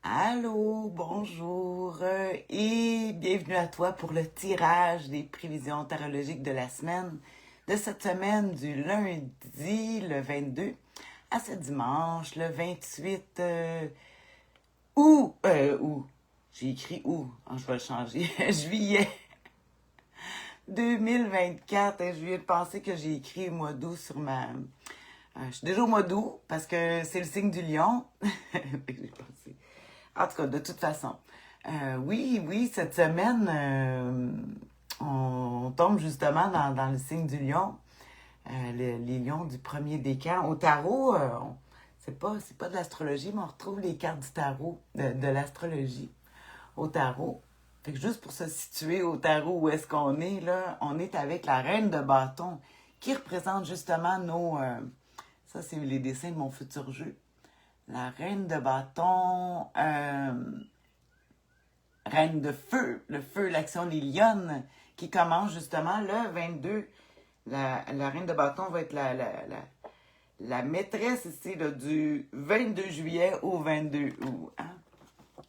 Allô, bonjour et bienvenue à toi pour le tirage des prévisions tarologiques de la semaine, de cette semaine du lundi le 22 à ce dimanche le 28 août, j'ai écrit août, je vais le changer, juillet 2024, et je viens de penser que j'ai écrit mois d'août sur ma... je suis déjà au mois d'août parce que c'est le signe du lion. J'ai pensé. En tout cas, de toute façon. Oui, cette semaine, on tombe justement dans le signe du lion. Les lions du premier décan. Au tarot, c'est pas de l'astrologie, mais on retrouve les cartes du tarot, de l'astrologie au tarot. Fait que juste pour se situer au tarot où est-ce qu'on est, là, on est avec la reine de bâton qui représente justement nos... ça, c'est les dessins de mon futur jeu. La reine de bâton, reine de feu, le feu, l'action des lionnes, qui commence justement le 22. La reine de bâton va être la maîtresse ici là, du 22 juillet au 22 août. Hein?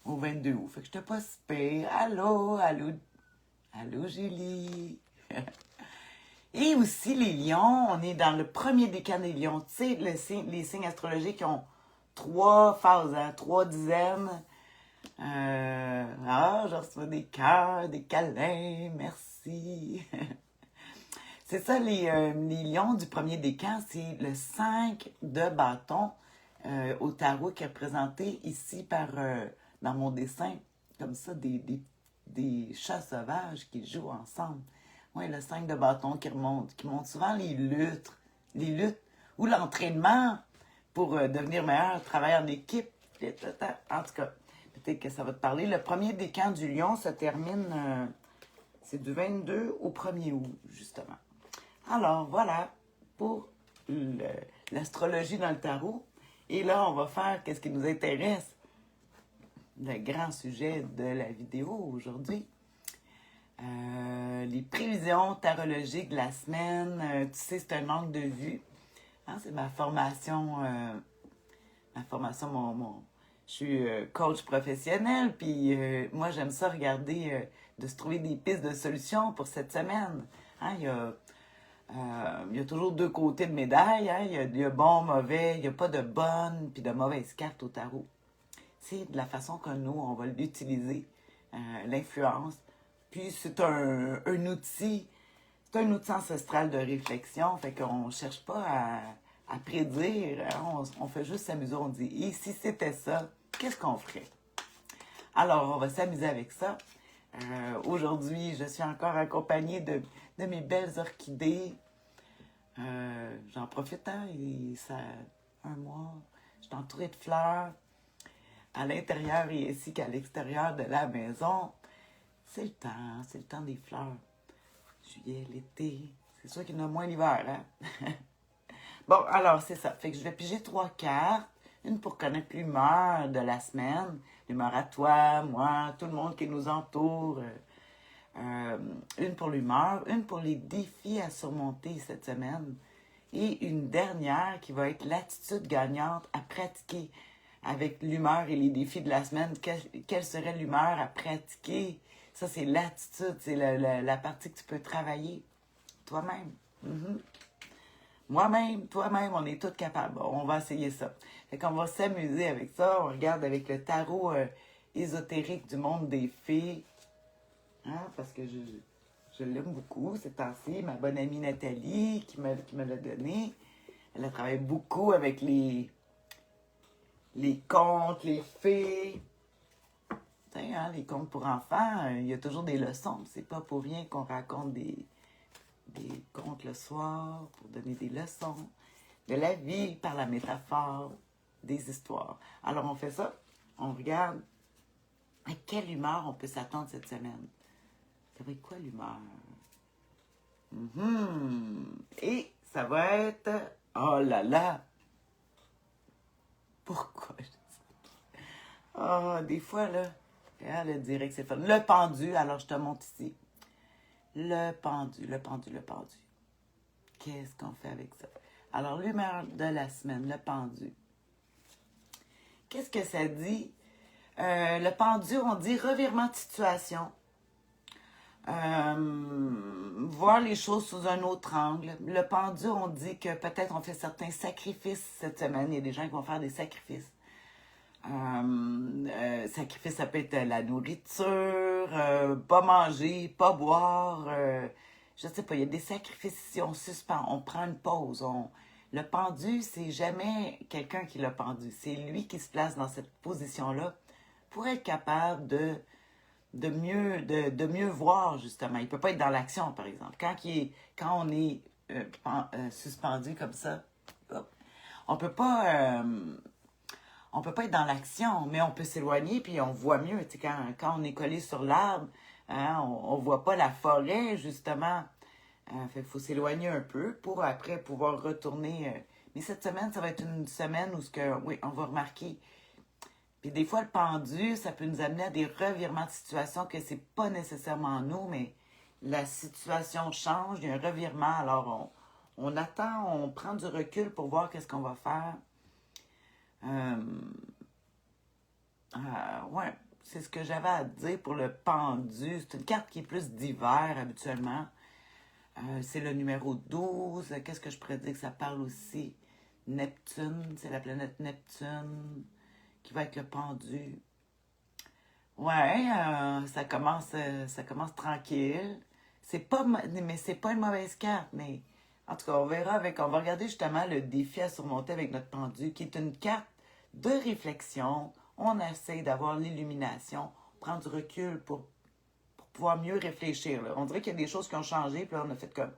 Au 22 août. Fait que je te pas si pire. Allô, Julie. Et aussi les lions, on est dans le premier décan des lions. Tu sais, les signes astrologiques ont trois phases, hein, trois dizaines. Je reçois des cœurs, des câlins, merci. C'est ça, les lions du premier décan, c'est le 5 de bâton au tarot qui est représenté ici dans mon dessin, comme ça, des chats sauvages qui jouent ensemble. Oui, le 5 de bâton qui montre souvent les luttes ou l'entraînement pour devenir meilleur, travailler en équipe. En tout cas, peut-être que ça va te parler. Le premier décan du lion se termine, c'est du 22 au 1er août, justement. Alors, voilà pour l'astrologie dans le tarot. Et là, on va faire qu'est-ce qui nous intéresse, le grand sujet de la vidéo aujourd'hui. Les prévisions tarologiques de la semaine. Tu sais, c'est un angle de vue. Hein, c'est ma formation, je suis coach professionnel, puis moi, j'aime ça regarder, de se trouver des pistes de solutions pour cette semaine. Hein, il y a toujours deux côtés de médaille. Hein? Il y a bon, mauvais. Il n'y a pas de bonnes puis de mauvaises cartes au tarot. C'est de la façon que nous, on va l'utiliser, l'influence. Puis c'est un outil, c'est un outil ancestral de réflexion. Fait qu'on ne cherche pas à prédire. Hein? On fait juste s'amuser. On dit, et si c'était ça, qu'est-ce qu'on ferait? Alors, on va s'amuser avec ça. Aujourd'hui, je suis encore accompagnée de mes belles orchidées. J'en profite, hein, ça un mois. Je suis entourée de fleurs à l'intérieur et ainsi qu'à l'extérieur de la maison. C'est le temps des fleurs. Juillet, l'été. C'est sûr qu'il y en a moins l'hiver, hein? Bon, alors, c'est ça. Fait que je vais piger 3 cartes. Une pour connaître l'humeur de la semaine. L'humeur à toi, moi, tout le monde qui nous entoure. Une pour l'humeur. Une pour les défis à surmonter cette semaine. Et une dernière qui va être l'attitude gagnante à pratiquer avec l'humeur et les défis de la semaine. Quelle serait l'humeur à pratiquer? Ça, c'est l'attitude. C'est la partie que tu peux travailler toi-même. Mm-hmm. Moi-même, toi-même, on est tous capables. Bon, on va essayer ça. Fait qu'on va s'amuser avec ça. On regarde avec le tarot ésotérique du monde des fées. Hein, parce que je l'aime beaucoup ces temps-ci. Ma bonne amie Nathalie qui me l'a donné. Elle a travaillé beaucoup avec les contes, les fées. Hein, les contes pour enfants, il y a toujours des leçons. C'est pas pour rien qu'on raconte des contes le soir pour donner des leçons de la vie par la métaphore des histoires. Alors on fait ça, on regarde à quelle humeur on peut s'attendre cette semaine. Ça va être quoi l'humeur? Et ça va être... Oh là là! Pourquoi je dis ça? Oh, des fois, là, elle dirait que c'est fun. Le pendu, alors je te montre ici. Le pendu. Qu'est-ce qu'on fait avec ça? Alors, l'humeur de la semaine, le pendu. Qu'est-ce que ça dit? Le pendu, on dit revirement de situation. Voir les choses sous un autre angle. Le pendu, on dit que peut-être on fait certains sacrifices cette semaine. Il y a des gens qui vont faire des sacrifices. Sacrifice, ça peut être la nourriture, pas manger, pas boire. Je sais pas, il y a des sacrifices ici, on suspend, on prend une pause. Le pendu, c'est jamais quelqu'un qui l'a pendu. C'est lui qui se place dans cette position-là pour être capable de mieux voir, justement. Il ne peut pas être dans l'action, par exemple. Quand on est suspendu comme ça, hop, on peut pas... on peut pas être dans l'action, mais on peut s'éloigner puis on voit mieux. Tu sais, quand on est collé sur l'arbre, hein, on voit pas la forêt, justement. Fait qu'il faut s'éloigner un peu pour après pouvoir retourner. Mais cette semaine, ça va être une semaine où oui, on va remarquer. Puis des fois, le pendu, ça peut nous amener à des revirements de situation que c'est pas nécessairement nous, mais la situation change, il y a un revirement, alors on attend, on prend du recul pour voir qu'est-ce qu'on va faire. Ouais, c'est ce que j'avais à dire pour le pendu. C'est une carte qui est plus d'hiver habituellement. C'est le numéro 12. Qu'est-ce que je pourrais dire que ça parle aussi? Neptune, c'est la planète Neptune qui va être le pendu. Ouais, ça commence tranquille. Mais c'est pas une mauvaise carte, mais en tout cas, on va regarder justement le défi à surmonter avec notre pendu, qui est une carte de réflexion. On essaie d'avoir l'illumination, prendre du recul pour pouvoir mieux réfléchir. Là. On dirait qu'il y a des choses qui ont changé, puis là, on a fait comme,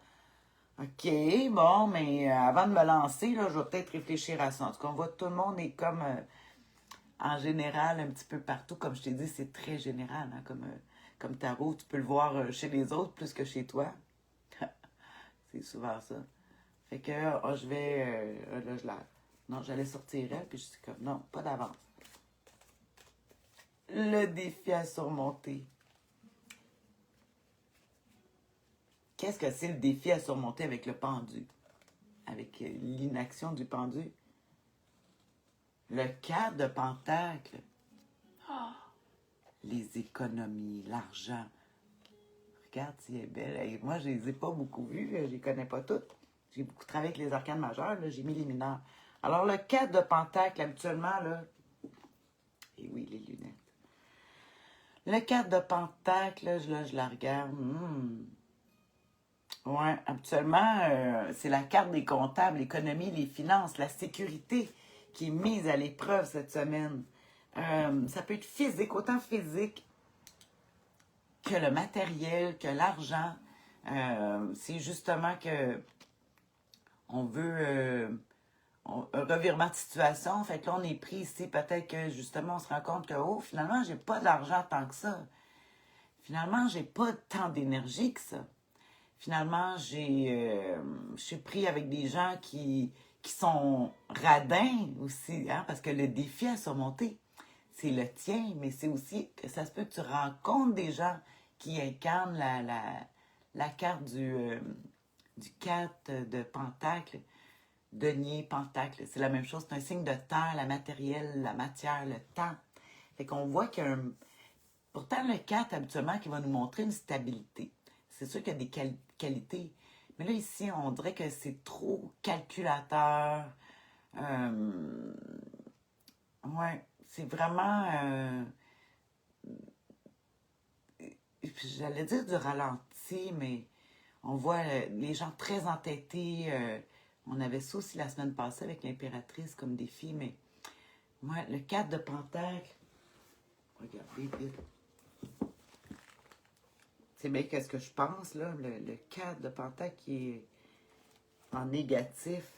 OK, bon, mais avant de me lancer, là, je vais peut-être réfléchir à ça. En tout cas, on voit que tout le monde est comme, en général, un petit peu partout. Comme je t'ai dit, c'est très général, hein, comme tarot. Tu peux le voir chez les autres plus que chez toi. C'est souvent ça. Fait que, je vais, là, non, j'allais sortir elle, puis je suis comme, non, pas d'avance. Le défi à surmonter. Qu'est-ce que c'est le défi à surmonter avec le pendu? Avec l'inaction du pendu? Le 4 de pentacle. Oh, les économies, l'argent. Regarde si elle est belle. Et moi, je les ai pas beaucoup vues, je les connais pas toutes. J'ai beaucoup travaillé avec les arcanes majeures, là, j'ai mis les mineurs. Alors, le 4 de pentacle, habituellement, là... Et oui, les lunettes. Le 4 de pentacle, là, je la regarde. Ouais, habituellement, c'est la carte des comptables, l'économie, les finances, la sécurité qui est mise à l'épreuve cette semaine. Ça peut être physique, autant physique que le matériel, que l'argent. C'est justement que on veut un revirement de situation. Fait que là, on est pris ici. Peut-être que justement, on se rend compte que, oh, finalement, j'ai pas d'argent tant que ça. Finalement, j'ai pas tant d'énergie que ça. Finalement, je suis pris avec des gens qui sont radins aussi, hein, parce que le défi à surmonter, c'est le tien, mais c'est aussi que ça se peut que tu rencontres des gens qui incarnent la carte du 4 de Pentacle, denier, Pentacle. C'est la même chose, c'est un signe de terre, la matérielle, la matière, le temps. Fait qu'on voit qu'il y a pourtant le 4, habituellement, qui va nous montrer une stabilité. C'est sûr qu'il y a des qualités. Mais là, ici, on dirait que c'est trop calculateur. Ouais, c'est vraiment... j'allais dire du ralenti, mais on voit les gens très entêtés. On avait ça aussi la semaine passée avec l'impératrice comme défi, mais moi, le 4 de Pentacle, regardez vite. C'est bien qu'est-ce que je pense, là, le 4 de Pentacle qui est en négatif.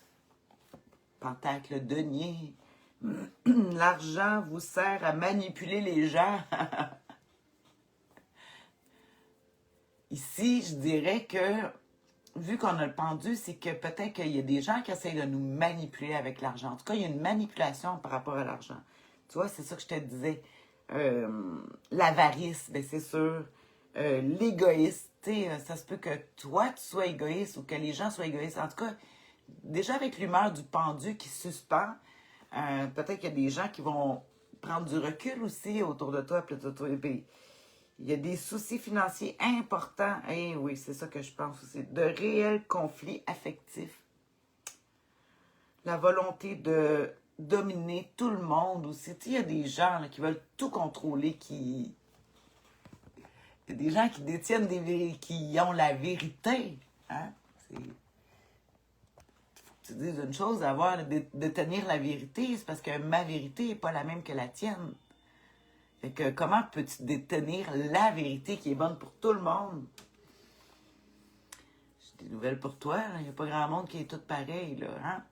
Pentacle denier. L'argent vous sert à manipuler les gens. Ici, je dirais que, vu qu'on a le pendu, c'est que peut-être qu'il y a des gens qui essayent de nous manipuler avec l'argent. En tout cas, il y a une manipulation par rapport à l'argent. Tu vois, c'est ça que je te disais. L'avarice, bien c'est sûr. L'égoïste, tu sais, ça se peut que toi, tu sois égoïste ou que les gens soient égoïstes. En tout cas, déjà avec l'humeur du pendu qui suspend, peut-être qu'il y a des gens qui vont prendre du recul aussi autour de toi. Puis il y a des soucis financiers importants. Et oui, c'est ça que je pense aussi. De réels conflits affectifs. La volonté de dominer tout le monde aussi. Tu sais, il y a des gens là, qui veulent tout contrôler, il y a des gens qui détiennent qui ont la vérité. Hein? Tu dis une chose, de tenir la vérité, c'est parce que ma vérité n'est pas la même que la tienne. Fait que comment peux-tu détenir la vérité qui est bonne pour tout le monde? J'ai des nouvelles pour toi, il n'y a pas grand monde qui est tout pareil, là, hein?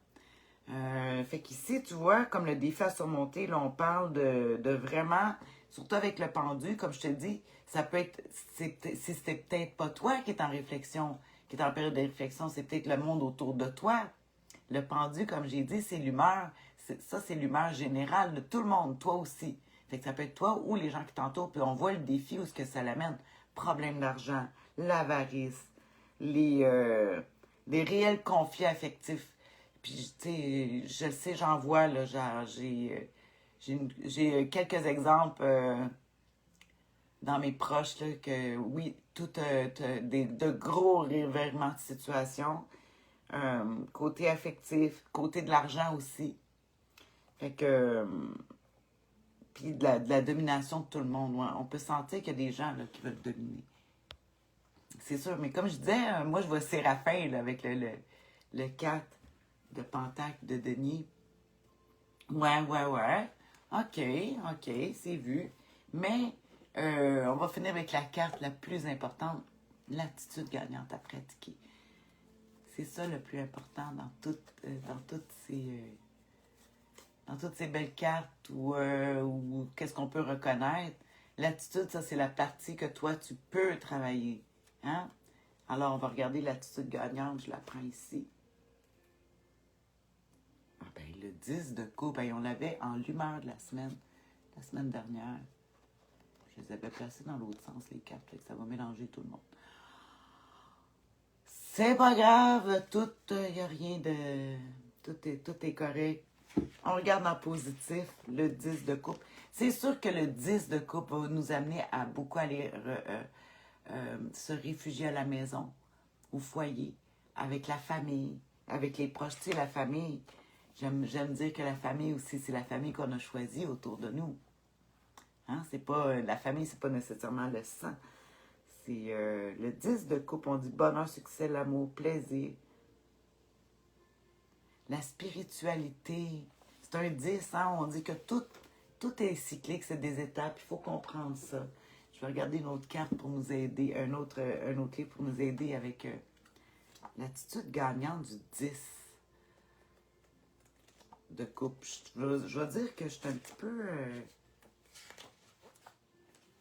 Fait qu'ici, tu vois, comme le défi à surmonter, là, on parle de vraiment, surtout avec le pendu, comme je te dis, ça peut être, si c'était peut-être pas toi qui est en réflexion, qui est en période de réflexion, c'est peut-être le monde autour de toi. Le pendu, comme j'ai dit, c'est l'humeur. Ça, c'est l'humeur générale de tout le monde, toi aussi. Fait que ça peut être toi ou les gens qui t'entourent, puis on voit le défi où ce que ça l'amène. Problème d'argent, l'avarice, les réels conflits affectifs. Puis, tu sais, je le sais, j'en vois, là, j'ai quelques exemples dans mes proches, là, que oui, de gros revirements de situation. Côté affectif, côté de l'argent aussi. Fait que, puis de la domination de tout le monde. Ouais. On peut sentir qu'il y a des gens là, qui veulent dominer. C'est sûr, mais comme je disais, moi je vois Séraphin là, avec le 4 de Pentacle de Denier. Ouais. OK, c'est vu. Mais on va finir avec la carte la plus importante, l'attitude gagnante à pratiquer. C'est ça le plus important dans toutes ces belles cartes ou qu'est-ce qu'on peut reconnaître. L'attitude, ça, c'est la partie que toi, tu peux travailler. Hein? Alors, on va regarder l'attitude gagnante. Je la prends ici. Ah ben, le 10 de coupe, ben, on l'avait en l'humeur de la semaine dernière. Je les avais placés dans l'autre sens, les cartes, que ça va mélanger tout le monde. C'est pas grave, il n'y a rien de... Tout est correct. On regarde en positif, le 10 de coupe. C'est sûr que le 10 de coupe va nous amener à beaucoup aller se réfugier à la maison, au foyer, avec la famille, avec les proches. Tu sais, la famille, j'aime dire que la famille aussi, c'est la famille qu'on a choisie autour de nous. Hein? C'est pas, la famille, c'est pas nécessairement le sang. C'est le 10 de coupe, on dit bonheur, succès, l'amour, plaisir. La spiritualité, c'est un 10, hein? On dit que tout est cyclique, c'est des étapes, il faut comprendre ça. Je vais regarder une autre carte pour nous aider, un autre livre pour nous aider avec l'attitude gagnante du 10 de coupe. Je vais dire que je suis un petit peu...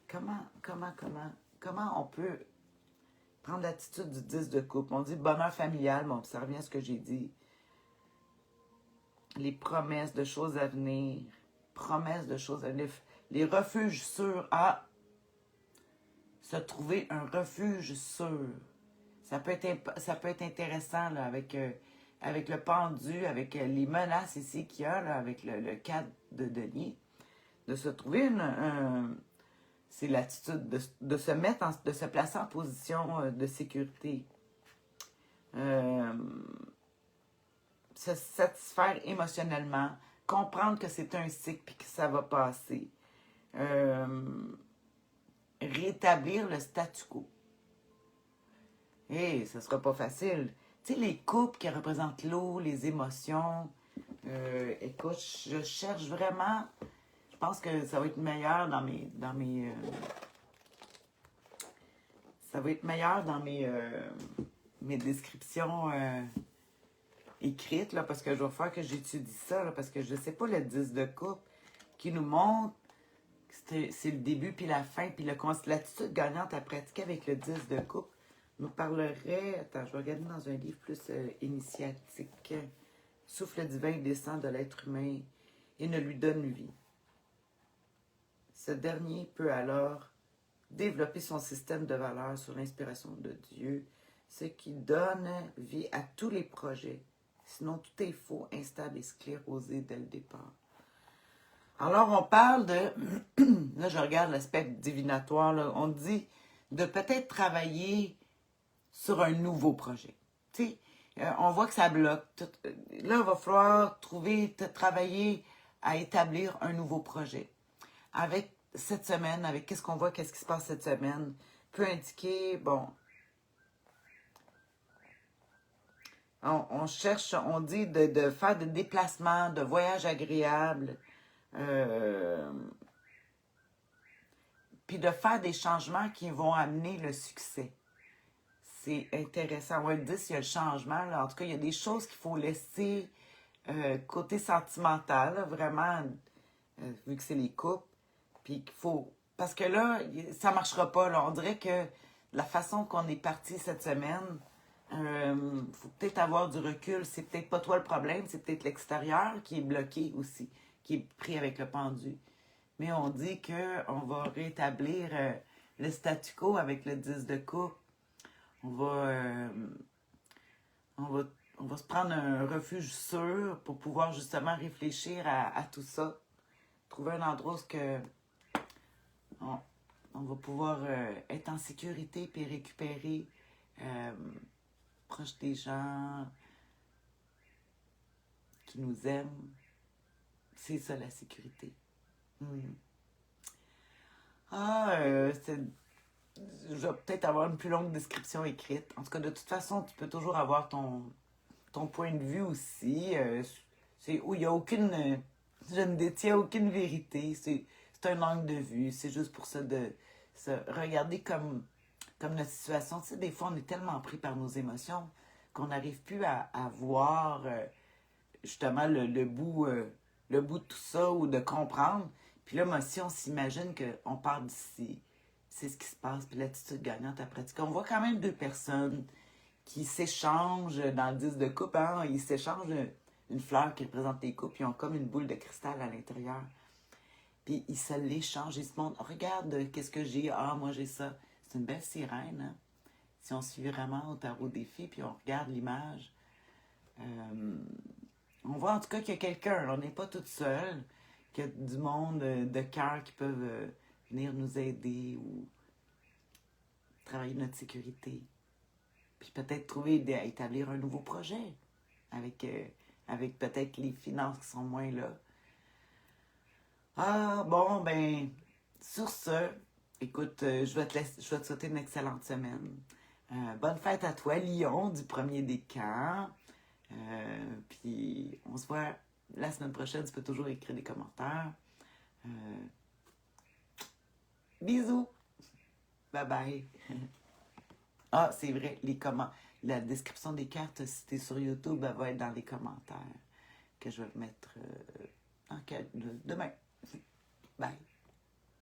Comment on peut prendre l'attitude du 10 de coupe? On dit bonheur familial, mais ça revient à ce que j'ai dit. Les promesses de choses à venir. Les refuges sûrs. Se trouver un refuge sûr. Ça peut être intéressant là, avec le pendu, avec les menaces ici qu'il y a, là, avec le 4 de denier. De se trouver c'est l'attitude de se placer en position de sécurité. Se satisfaire émotionnellement, comprendre que c'est un cycle et que ça va passer. Rétablir le statu quo. Et ce ne sera pas facile. Tu sais, les coupes qui représentent l'eau, les émotions. Écoute, je cherche vraiment. Je pense que ça va être meilleur ça va être meilleur dans mes descriptions écrites, là, parce que je vais faire que j'étudie ça, là, parce que je ne sais pas le 10 de coupe qui nous montre que c'est le début puis la fin, puis l'attitude gagnante à pratiquer avec le 10 de coupe nous parlerait, attends, je vais regarder dans un livre plus initiatique. Souffle divin descend de l'être humain et ne lui donne vie. Ce dernier peut alors développer son système de valeurs sur l'inspiration de Dieu, ce qui donne vie à tous les projets. Sinon, tout est faux, instable et sclérosé dès le départ. Alors, on parle de, là, je regarde l'aspect divinatoire, là, on dit de peut-être travailler sur un nouveau projet. Tu sais, on voit que ça bloque. Là, il va falloir travailler à établir un nouveau projet. Avec cette semaine, avec qu'est-ce qu'on voit, qu'est-ce qui se passe cette semaine, peut indiquer, bon, on cherche, on dit de faire des déplacements, de voyages agréables, euh, puis de faire des changements qui vont amener le succès. C'est intéressant. On va le dire s'il y a le changement. Là. En tout cas, il y a des choses qu'il faut laisser côté sentimental, là, vraiment, vu que c'est les couples. Puis qu'il faut. Parce que là, ça ne marchera pas. Là. On dirait que la façon qu'on est parti cette semaine, faut peut-être avoir du recul. C'est peut-être pas toi le problème, c'est peut-être l'extérieur qui est bloqué aussi, qui est pris avec le pendu. Mais on dit qu'on va rétablir le statu quo avec le 10 de coupe. On va, on va, on va se prendre un refuge sûr pour pouvoir justement réfléchir à tout ça. Trouver un endroit où on, on va pouvoir être en sécurité puis récupérer euh, proche des gens qui nous aiment. C'est ça la sécurité. Hmm. Je vais peut-être avoir une plus longue description écrite. En tout cas, de toute façon, tu peux toujours avoir ton point de vue aussi. C'est où il n'y a aucune. Je ne détiens aucune vérité. C'est un angle de vue. C'est juste pour ça de se regarder comme notre situation. Tu sais, des fois, on est tellement pris par nos émotions qu'on n'arrive plus à voir justement le bout de tout ça ou de comprendre. Puis là, moi, si on s'imagine qu'on part d'ici, c'est ce qui se passe, puis l'attitude gagnante à pratiquer. On voit quand même deux personnes qui s'échangent dans le 10 de coupe. Hein? Ils s'échangent une fleur qui représente les coupes, ils ont comme une boule de cristal à l'intérieur. Puis ils se l'échangent, ils se montrent, regarde, qu'est-ce que j'ai, ah, moi j'ai ça. C'est une belle sirène, hein? Si on suit vraiment au tarot des filles, puis on regarde l'image, on voit en tout cas qu'il y a quelqu'un, on n'est pas toute seule, qu'il y a du monde de cœur qui peuvent venir nous aider ou travailler notre sécurité. Puis peut-être établir un nouveau projet avec peut-être les finances qui sont moins là. Ah, bon, ben, sur ce, écoute, je vais te souhaiter une excellente semaine. Bonne fête à toi, Lyon, du premier des camps. Puis on se voit la semaine prochaine. Tu peux toujours écrire des commentaires. Euh, Bisous. Bye bye. Ah, c'est vrai, la description des cartes, si t'es sur YouTube, elle va être dans les commentaires que je vais mettre demain. Bye.